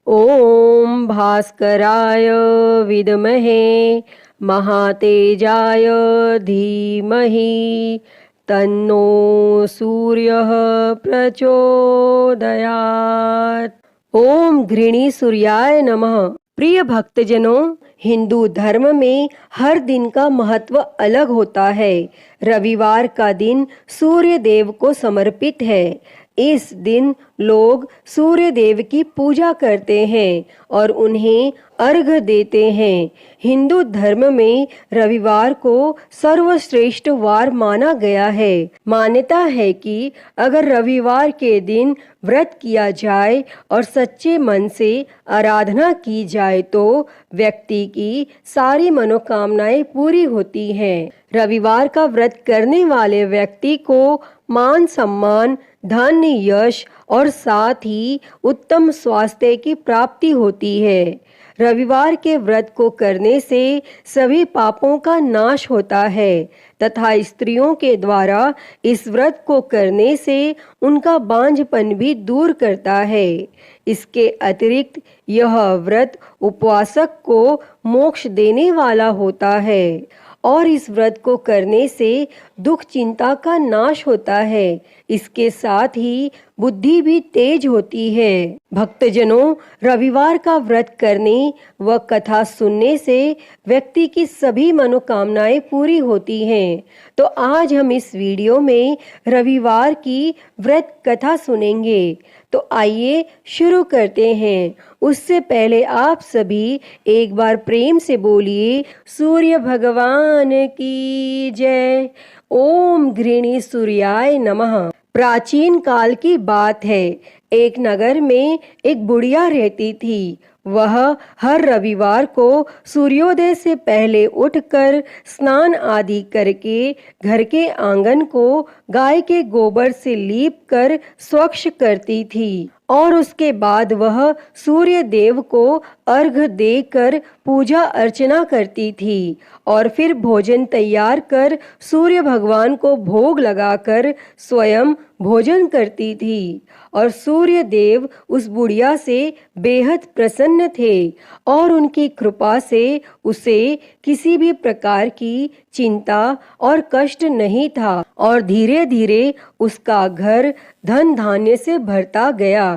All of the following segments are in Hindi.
ॐ भास्कराय विद्महे महातेजाय धीमहि तन्नो सूर्यः प्रचोदयात्। ओम घृणी सूर्याय नमः। प्रिय भक्तजनों, हिंदू धर्म में हर दिन का महत्व अलग होता है। रविवार का दिन सूर्य देव को समर्पित है। इस दिन लोग सूर्य देव की पूजा करते हैं और उन्हें अर्घ्य देते हैं। हिंदू धर्म में रविवार को सर्वश्रेष्ठ वार माना गया है। मान्यता है कि अगर रविवार के दिन व्रत किया जाए और सच्चे मन से आराधना की जाए तो व्यक्ति की सारी मनोकामनाएं पूरी होती हैं। रविवार का व्रत करने वाले व्यक्ति को मान सम्मान, धन, यश और साथ ही उत्तम स्वास्थ्य की प्राप्ति होती है। रविवार के व्रत को करने से सभी पापों का नाश होता है तथा स्त्रियों के द्वारा इस व्रत को करने से उनका बांझपन भी दूर करता है। इसके अतिरिक्त यह व्रत उपवासक को मोक्ष देने वाला होता है और इस व्रत को करने से दुख चिंता का नाश होता है। इसके साथ ही बुद्धि भी तेज होती है। भक्तजनों, रविवार का व्रत करने व कथा सुनने से व्यक्ति की सभी मनोकामनाएं पूरी होती हैं। तो आज हम इस वीडियो में रविवार की व्रत कथा सुनेंगे। तो आइए शुरू करते हैं। उससे पहले आप सभी एक बार प्रेम से बोलिए, सूर्य भगवान की जय। ओम घृणी सूर्याय नमः। प्राचीन काल की बात है। एक नगर में एक बुढ़िया रहती थी। वह हर रविवार को सूर्योदय से पहले उठकर स्नान आदि करके घर के आंगन को गाय के गोबर से लीप कर स्वच्छ करती थी और उसके बाद वह सूर्य देव को अर्घ्य देकर पूजा अर्चना करती थी और फिर भोजन तैयार कर सूर्य भगवान को भोग लगाकर स्वयं भोजन करती थी और सूर्य देव उस बुढ़िया से बेहद प्रसन्न थे और उनकी कृपा से उसे किसी भी प्रकार की चिंता और कष्ट नहीं था और धीरे धीरे उसका घर धन धान्य से भरता गया।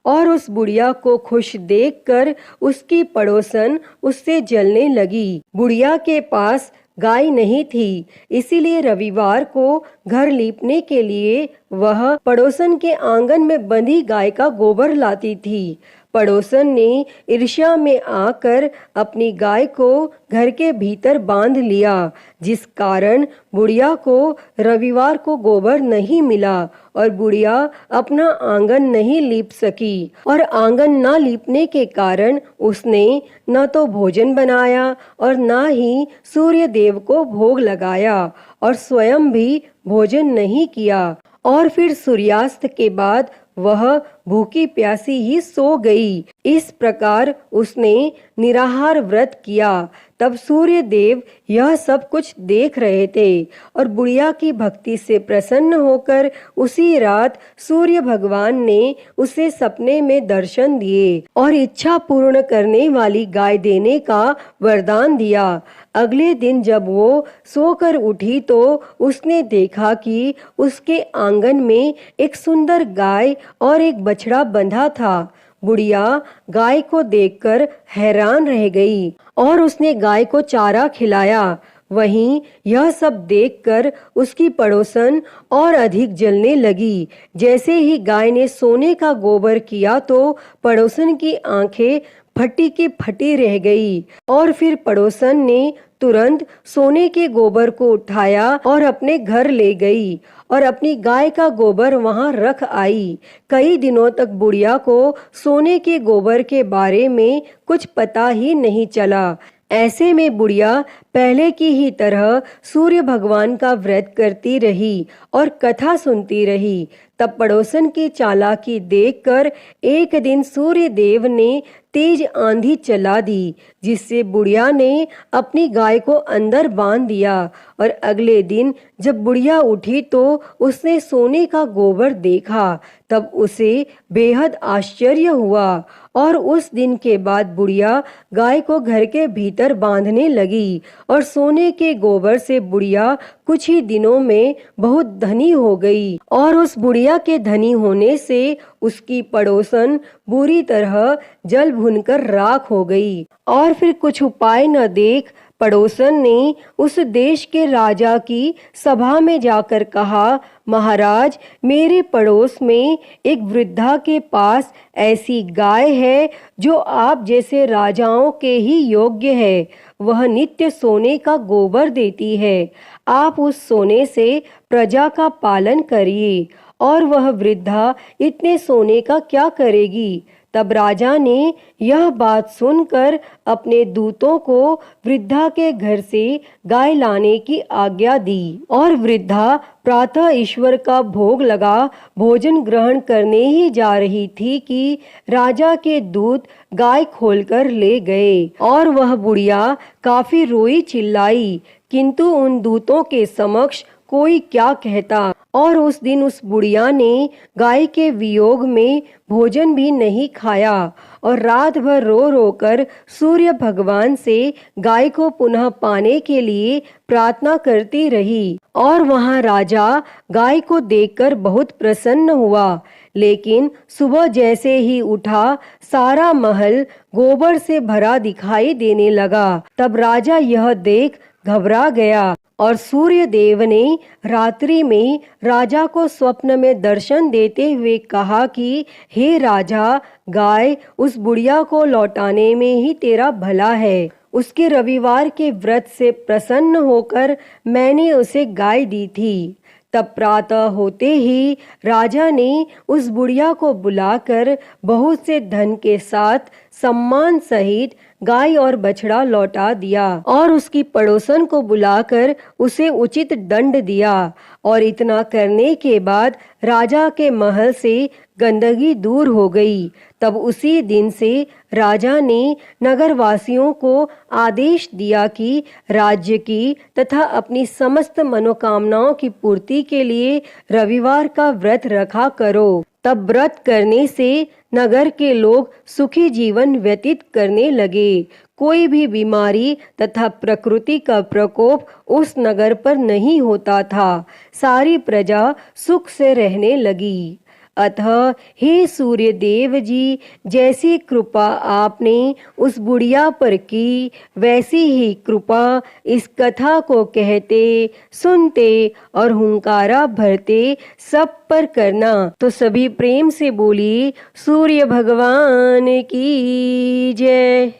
और उस बुढ़िया को खुश देखकर उसकी पड़ोसन उससे जलने लगी। बुढ़िया के पास गाय नहीं थी, इसीलिए रविवार को घर लीपने के लिए वह पड़ोसन के आंगन में बंधी गाय का गोबर लाती थी। पड़ोसन ने ईर्ष्या में आकर अपनी गाय को घर के भीतर बांध लिया, जिस कारण बुढ़िया को रविवार को गोबर नहीं मिला और बुढ़िया अपना आंगन नहीं लीप सकी। और आंगन ना लीपने के कारण उसने न तो भोजन बनाया और न ही सूर्य देव को भोग लगाया और स्वयं भी भोजन नहीं किया। और फिर सूर्यास्त के बाद वह भूखी प्यासी ही सो गई। इस प्रकार उसने निराहार व्रत किया। तब सूर्य देव यह सब कुछ देख रहे थे और बुढ़िया की भक्ति से प्रसन्न होकर उसी रात सूर्य भगवान ने उसे सपने में दर्शन दिए और इच्छा पूर्ण करने वाली गाय देने का वरदान दिया। अगले दिन जब वो सोकर उठी तो उसने देखा कि उसके आंगन में एक सुंदर गाय और एक बछड़ा बंधा था। बुढ़िया गाय को देखकर हैरान रह गई और उसने गाय को चारा खिलाया। वहीं यह सब देखकर उसकी पड़ोसन और अधिक जलने लगी। जैसे ही गाय ने सोने का गोबर किया तो पड़ोसन की आंखें फटी की फटी रह गई और फिर पड़ोसन ने तुरंत सोने के गोबर को उठाया और अपने घर ले गई और अपनी गाय का गोबर वहां रख आई। कई दिनों तक बुढ़िया को सोने के गोबर के बारे में कुछ पता ही नहीं चला। ऐसे में बुढ़िया पहले की ही तरह सूर्य भगवान का व्रत करती रही और कथा सुनती रही। तब पड़ोसन की चालाकी देखकर एक दिन सूर्य देव ने तेज आंधी चला दी, जिससे बुढ़िया ने अपनी गाय को अंदर बांध दिया। और अगले दिन जब बुढ़िया उठी तो उसने सोने का गोबर देखा। तब उसे बेहद आश्चर्य हुआ और उस दिन के बाद बुढ़िया गाय को घर के भीतर बांधने लगी और सोने के गोबर से बुढ़िया कुछ ही दिनों में बहुत धनी हो गई। और उस बुढ़िया के धनी होने से उसकी पड़ोसन बुरी तरह जल भुनकर राख हो गई। और फिर कुछ उपाय न देख पड़ोसन ने उस देश के राजा की सभा में जाकर कहा, महाराज, मेरे पड़ोस में एक वृद्धा के पास ऐसी गाय है जो आप जैसे राजाओं के ही योग्य है। वह नित्य सोने का गोबर देती है। आप उस सोने से प्रजा का पालन करिए। और वह वृद्धा इतने सोने का क्या करेगी? तब राजा ने यह बात सुनकर अपने दूतों को वृद्धा के घर से गाय लाने की आज्ञा दी। और वृद्धा प्रातः ईश्वर का भोग लगा भोजन ग्रहण करने ही जा रही थी कि राजा के दूत गाय खोलकर ले गए। और वह बुढ़िया काफी रोई चिल्लाई, किंतु उन दूतों के समक्ष कोई क्या कहता। और उस दिन उस बुढ़िया ने गाय के वियोग में भोजन भी नहीं खाया और रात भर रो रो कर सूर्य भगवान से गाय को पुनः पाने के लिए प्रार्थना करती रही। और वहाँ राजा गाय को देखकर बहुत प्रसन्न हुआ। लेकिन सुबह जैसे ही उठा, सारा महल गोबर से भरा दिखाई देने लगा। तब राजा यह देख घबरा गया और सूर्य देव ने रात्रि में राजा को स्वप्न में दर्शन देते हुए कहा कि हे राजा, गाय उस बुढ़िया को लौटाने में ही तेरा भला है। उसके रविवार के व्रत से प्रसन्न होकर मैंने उसे गाय दी थी। तब प्रातः होते ही राजा ने उस बुढ़िया को बुलाकर बहुत से धन के साथ सम्मान सहित गाय और बछड़ा लौटा दिया और उसकी पड़ोसन को बुलाकर उसे उचित दंड दिया। और इतना करने के बाद राजा के महल से गंदगी दूर हो गई। तब उसी दिन से राजा ने नगरवासियों को आदेश दिया कि राज्य की तथा अपनी समस्त मनोकामनाओं की पूर्ति के लिए रविवार का व्रत रखा करो। तब व्रत करने से नगर के लोग सुखी जीवन व्यतीत करने लगे। कोई भी बीमारी तथा प्रकृति का प्रकोप उस नगर पर नहीं होता था। सारी प्रजा सुख से रहने लगी। अतः हे सूर्य देव जी, जैसी कृपा आपने उस बुढ़िया पर की, वैसी ही कृपा इस कथा को कहते, सुनते और हुंकारा भरते सब पर करना। तो सभी प्रेम से बोली सूर्य भगवान की जय।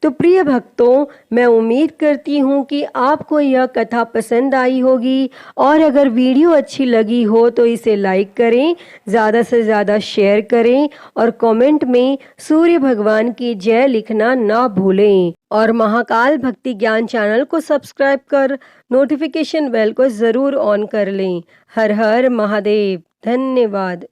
तो प्रिय भक्तों, मैं उम्मीद करती हूँ कि आपको यह कथा पसंद आई होगी और अगर वीडियो अच्छी लगी हो तो इसे लाइक करें, ज़्यादा से ज़्यादा शेयर करें और कमेंट में सूर्य भगवान की जय लिखना ना भूलें। और महाकाल भक्ति ज्ञान चैनल को सब्सक्राइब कर नोटिफिकेशन बेल को ज़रूर ऑन कर लें। हर हर महादेव। धन्यवाद।